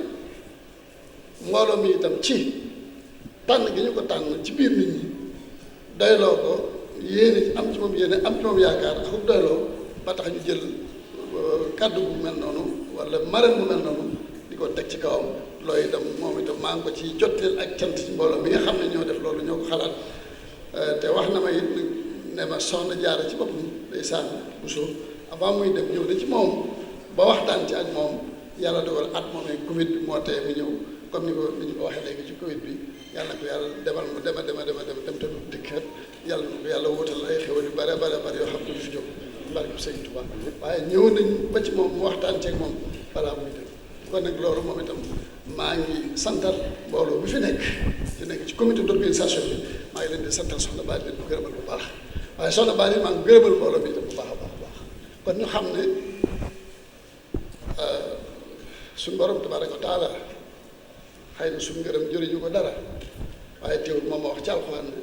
mbooloo mi itam ci tànn gi ñu ko tànn ci biir nit ñi doyloo ko yéene am ci moom yéene am ci moom yaakaar ak doyloo ba tax ñu jël kaddu bu mel noonu wala marraine bu mel noonu di ko teg ci kawam loolu itam moom itam maa ngi ko ci jotteel ak cant ci mbooloo mi nga xam ne ñoo def loolu ñoo ko xalaat te wax na ma it ne ma soxna Jaara ci boppam ndeysaan Bousso avant muy dem ñëw na ci moom ba waxtaan ci ak moom yàlla dogal at moom ne Covid bi moo tee mu ñëw comme ni ñu ko waxee léegi ci Covid bi yàlla na ko yàlla demal mu dem te du dikkat yàlla na ko yàlla wutal ay xéwal yu bare yoo xam ne du fi jóg barke Sëñ Tuubaa waaye ñëw nañ ba ci moom mu waxtaan ceeg moom balaa muy dem kon nag loolu moom itam maa ngi santal mbooloo bi fi nekk ci comité d'organisation bi maa ngi leen di santal soxna Ba di leen ko gërëmal bu baax waaye soxna Ba maa ngi gërëmal mbooloo bi itam bu baax a baax kon ñu xam ne suñu borom tabaaraka wa taala xëy na suñu ngërëm jëriñu ko dara waaye teewul moom ma wax ci alxuraan ne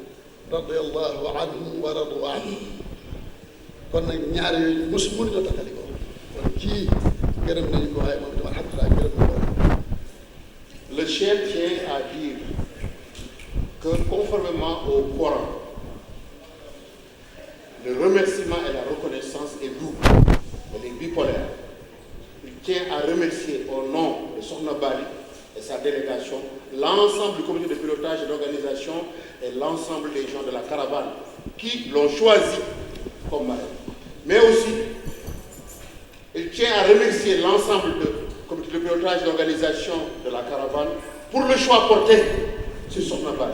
radiyallahu anhum wa radu anhu kon nag ñaar yooyu mënuñoo takkali ko kon kii gërëm nañu ko waaye moom itam alhamdulilah gërëm na ko. Le chef tient à dire que conformément au Coran, le remerciement et la reconnaissance est double, elle est bipolaire. Il tient à remercier au nom de Sokhna Bally et sa délégation l'ensemble du comité de pilotage et d'organisation et l'ensemble des gens de la caravane qui l'ont choisi comme marraine. Mais aussi, il tient à remercier l'ensemble du comité de pilotage et d'organisation de la caravane pour le choix porté sur Sokhna Bally.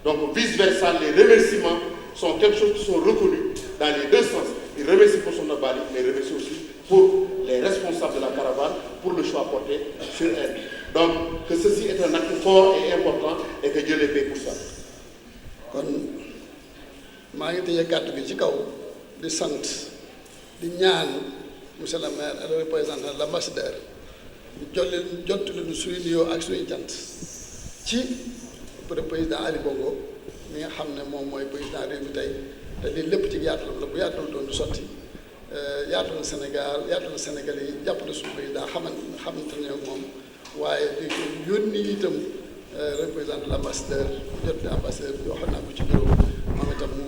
Donc vice-versa, les remerciements sont quelque chose qui sont reconnus dans les deux sens. Il remercie pour Sokhna Bally, mais il remercie aussi pour les responsables de la caravane pour le choix porté sur elle. Donc que ceci est un acte fort et important et que Dieu les paie pour ça. kon maa ngi tëjee kàddu gi ci kaw di sant di ñaan monsieur le maire et le représentant de l'ambassadeur jottali nu suñu nuyoo ak suñuy cant ci président Ali Bongo mi nga xam ne moom mooy président réew mi tey te lii lépp ci yaatalam la bu yaatal doon du sotti yaatu na Sénégal yaatu na Sénégal yi jàpp na suñu président xamante ne moom waaye di yónni itam représentant de l'ambassadeur jottali ambassadeur bi waxoon naa ko ci bureau moom itam mu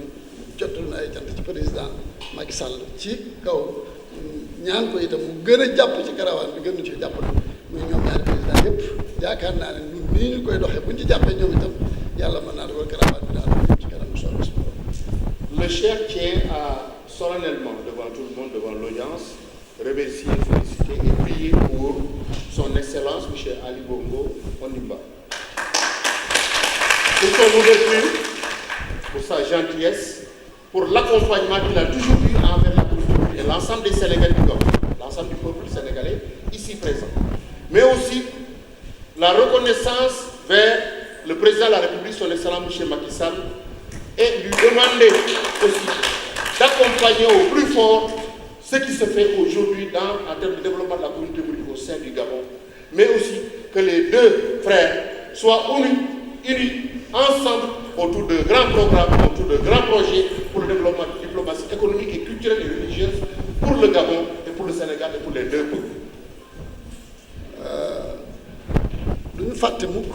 jottali na ay cant ci président Macky Sall ci kaw ñaan ko itam mu gën a jàpp ci caravane bi gën ñu ci jàppale muy ñoom ñaari président yëpp yaakaar naa ne ñun nii ñu koy doxee bu ñu ci jàppee ñoom itam yàlla mën naa dogal caravane bi daal ci kanam solo si. Le chef tient à solennellement devant tout le monde, devant l'audience, remercier, féliciter et prier pour son excellence M. Ali Bongo Ondimba. Pour son ouverture, pour sa gentillesse, pour l'accompagnement qu'il a toujours eu envers la communauté et l'ensemble des Sénégalais du Gabon, l'ensemble du peuple sénégalais ici présent. Mais aussi la reconnaissance vers le président de la République, son excellence M. Macky Sall, et lui demander aussi d'accompagner au plus fort ce qui se fait aujourd'hui en termes de développement de la communauté mouride au sein du Gabon, mais aussi que les deux frères soient unis ensemble autour de grands programmes, autour de grands projets pour le développement de la diplomatie économique et culturelle et religieuse pour le Gabon et pour le Sénégal et pour les deux peuples. duñu fàtte mukk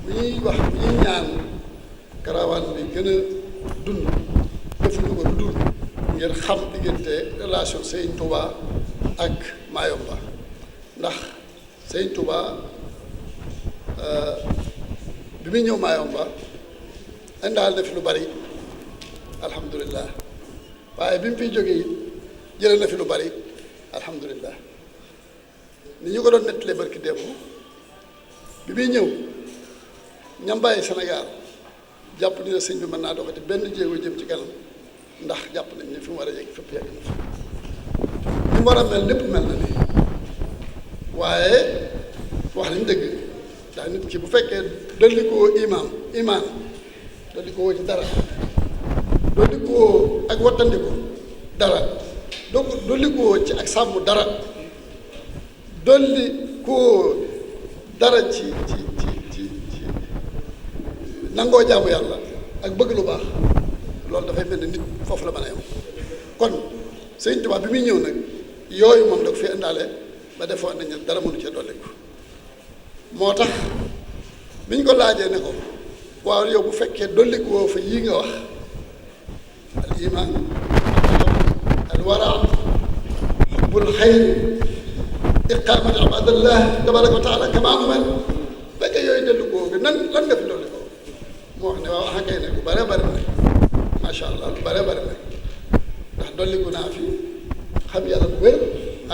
bu ñuy wax bu ñuy ñaan caravane bi gën a dund defuñu ko dund ngir xam diggante relation Sëñ Touba ak Mayomba ndax Sëñ Touba bi muy ñëw Mayomba indaal na fi lu bari alhamdulilah waaye bi mu fiy jógee it jëlee na fi lu bari alhamdulilah ni ñu ko doon nettalee barki démb bi muy ñëw ñam bàyyi Sénégal jàpp ni ne sëñ bi mën naa doxati benn jéego jëm ci kanam ndax jàpp nañ ne fi mu war a yegg fépp yegg na fi li mu war a mel lépp mel na ni waaye wax nañ dëgg ndax nit ki bu fekkee dolli ko imaan dolli ko ci dara dolli ko ak wattandiku dara donc dolli ko ci ak sàmm dara dolli ko dara ci nangoo jaamu yàlla ak bëgg lu baax loolu dafay mel ni nit foofu la mën a yem kon Sëñ Tuubaa bi muy ñëw nag yooyu moom da ko fi indaale ba defoon nañ ne dara mënu cee dolliku moo tax bi ñu ko laajee ne ko waaw yow bu fekkee dolliku woo fa yii nga wax al iman al wara hubbul xayri iqaamati ibadallah tabaraka wa taala kama amal fekkee yooyu dellu googu lan nga fi dolli ko moo wax ne waaw axakay ne lu bare bare nag macha allah lu bare bare nag ndax dolliku naa fi xam yàlla bu wér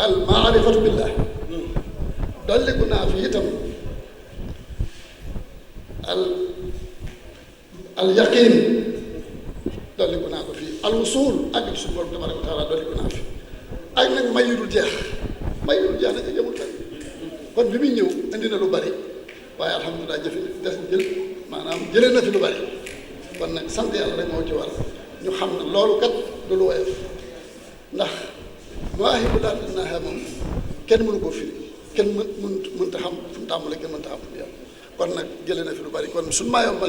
al maarifatu billah dolliku naa fi itam al yaqin dolliku naa ko fii al usul ak suñu borom tabaraka wa taala dolliku naa fi ak nag may yu dul jeex nag jëmul fenn kon bi muy ñëw indi na lu bari waaye alhamdulilah maanaam jëlee na fi lu bari kon nag sant yàlla rek moo ci war ñu xam ne loolu kat du lu woyof ndax mawaahibu laa tanaahaa moom kenn mënu ko firi kenn mënta xam fu mu tàmbalee kenn mënta xam fu mu yem kon nag jëlee na fi lu bari kon suñu maayom ba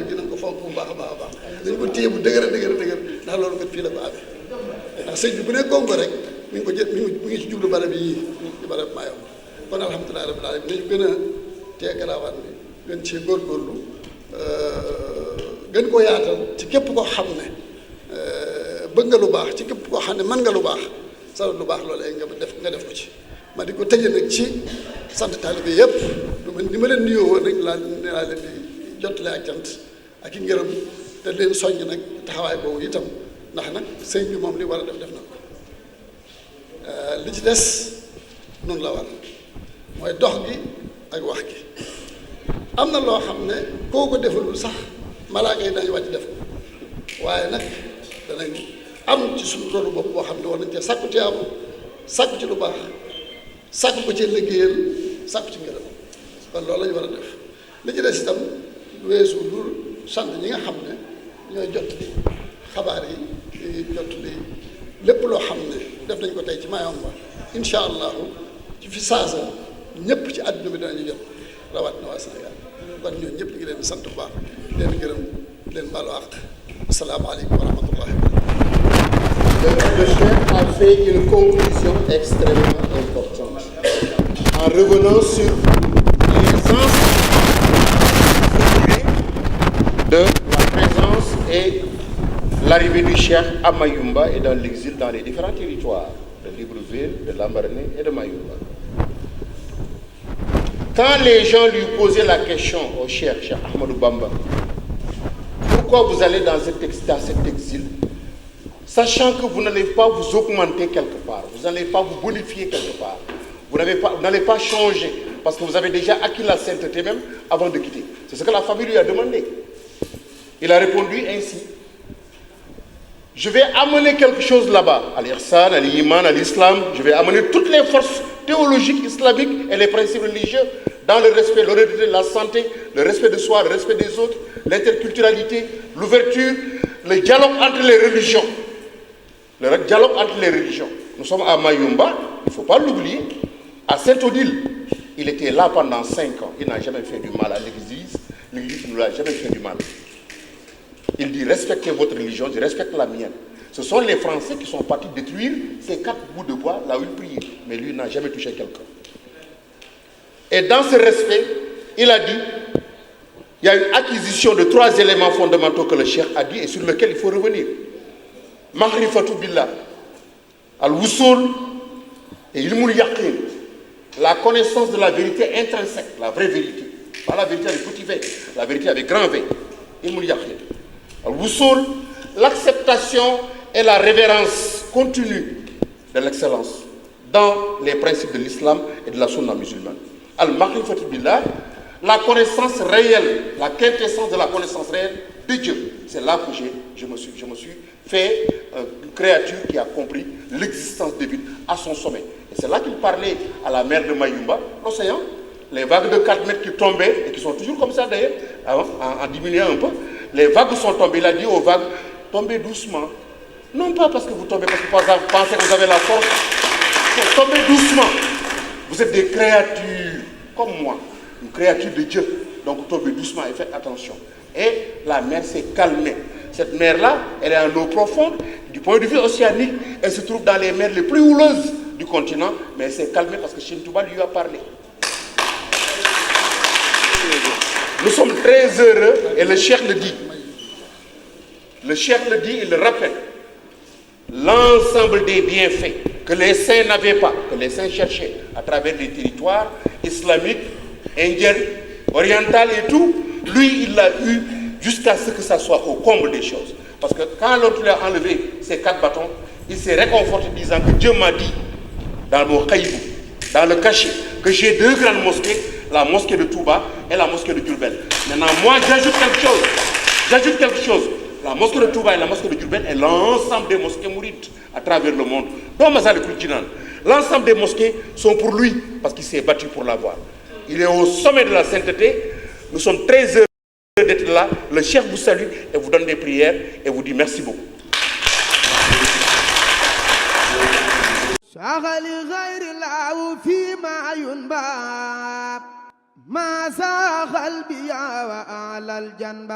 dinañ ko fonk bu baax a baax a baax dañ ko téye bu dëgër ndax loolu kat fii la ko amee ndax sëñ bi bu ne Congo rek mi ngi ci jublu barab yii ci barab maayom kon alhamdulilah rabbil alamin nañu gën a tee garaawaan bi gën cee góorgóorlu gën koo yaatal ci képp koo xam ne bëgg nga lu baax ci képp koo xam ne mën nga lu baax sa lu baax loolee nga def ko ci ma di ko tëjee nag ci sant taalibe yëpp ni ma leen nuyoo woon rek laa leen di jottale ak cant ak i ngërëm te leen soññ nag taxawaay boobu itam ndax nag sëñ bi moom li war a def na ko li ci des noonu la war mooy dox gi ak wax gi am na loo xam ne koo ko defalul sax malaaka yi dañu wàcc def ko waaye nag danañ am ci suñu rôle bopp boo xam ne war nañ cee sàkku tiyaabu sàkku ci lu baax sàkku ko ci liggéeyal sàkku ci ngërëm kon loolu la ñu war a def li ci des itam weesu lu sant ñi nga xam ne ñooy jot li xabaar yi jot li lépp loo xam ne def nañ ko tey ci Mayumba incha allahu ci fi saasa ñëpp ci àdduna bi danañu jot rawat na waa Sénégal kon ñooñu ñëpp ñu ngi leen di sant bu baax leen gërëm leen baalu àq asalaamaaleykum wa rahmatullahi wa barakatuh. Le chef a fait une conclusion extrêmement importante en revenant sur les enseignements de la présence et l'arrivée du Cheikh à Mayumba et dans l'exil dans les différents territoires de Libreville, de Lambaréné et de Mayumba. Quand les gens lui posaient la question au Cheikh Ahmadou Bamba, pourquoi vous allez dans cet exil, sachant que vous n'allez pas vous augmenter quelque part, vous n'allez pas vous bonifier quelque part, vous n'allez pas changer, parce que vous avez déjà acquis la sainteté même avant de quitter. C'est ce que la famille lui a demandé. Il a répondu ainsi: je vais amener quelque chose là-bas, à l'Ihsan, à l'Iman, à l'Islam, je vais amener toutes les forces théologiques islamiques et les principes religieux dans le respect, l'honnêteté, la santé, le respect de soi, le respect des autres, l'interculturalité, l'ouverture, le dialogue entre les religions. Le dialogue entre les religions. Nous sommes à Mayumba, il ne faut pas l'oublier. À Saint-Odile, il était là pendant 5 ans. Il n'a jamais fait du mal à l'Église. L'Église ne lui a jamais fait du mal. Il dit: respectez votre religion, je respecte la mienne. Ce sont les Français qui sont partis détruire ces 4 bouts de bois là où il priait. Mais lui n'a jamais touché quelqu'un. Et dans ce respect, il a dit, il y a une acquisition de 3 éléments fondamentaux que le Cheikh a dit et sur lesquels il faut revenir. Ma'rifatou billah, al-wusul et ilmul yaqin, la connaissance de la vérité intrinsèque, la vraie vérité. Pas la vérité avec petit V, la vérité avec grand V. Ilmul yaqin. Al-wusul, l'acceptation et la révérence continue de l'excellence dans les principes de l'islam et de la sunna musulmane. Al-Ma'rifatou billah, la connaissance réelle, la quintessence de la connaissance réelle de Dieu. C'est là que je me suis fait une créature qui a compris l'existence divine à son sommet. Et c'est là qu'il parlait à la mer de Mayumba, l'océan, les vagues de 4 mètres qui tombaient, et qui sont toujours comme ça d'ailleurs, en diminuant un peu. Les vagues sont tombées, il a dit aux vagues: tombez doucement. Non pas parce que vous tombez, parce que vous pensez que vous avez la force. Tombez doucement. Vous êtes des créatures comme moi, une créature de Dieu. Donc tombez doucement et faites attention. Et la mer s'est calmée. Cette mer-là, elle est en eau profonde. Du point de vue océanique, elle se trouve dans les mers les plus houleuses du continent, mais elle s'est calmée parce que Cheikh Touba lui a parlé. Nous sommes très heureux, et le Cheikh le dit. Le Cheikh le dit, il le rappelle. l'ensemble des bienfaits que les saints n'avaient pas, que les saints cherchaient à travers les territoires islamiques, indiens, orientaux et tout, lui, il l'a eu jusqu'à ce que ça soit au comble des choses. Parce que quand l'autre lui a enlevé ses 4 bâtons, il s'est réconforté disant que Dieu m'a dit, dans mon caïbou, dans le cachet, que j'ai 2 grandes mosquées, la mosquée de Touba et la mosquée de Diourbel. Maintenant, moi, j'ajoute quelque chose. La mosquée de Touba et la mosquée de Diourbel est l'ensemble des mosquées mourides à travers le monde. Dans Massalikul Jinan, l'ensemble des mosquées sont pour lui, parce qu'il s'est battu pour l'avoir. Il est au sommet de la sainteté. Nous sommes très heureux d'être là. Le chef vous salue et vous donne des prières et vous dit merci beaucoup. ما زاغ قلبي وأعلى الجنب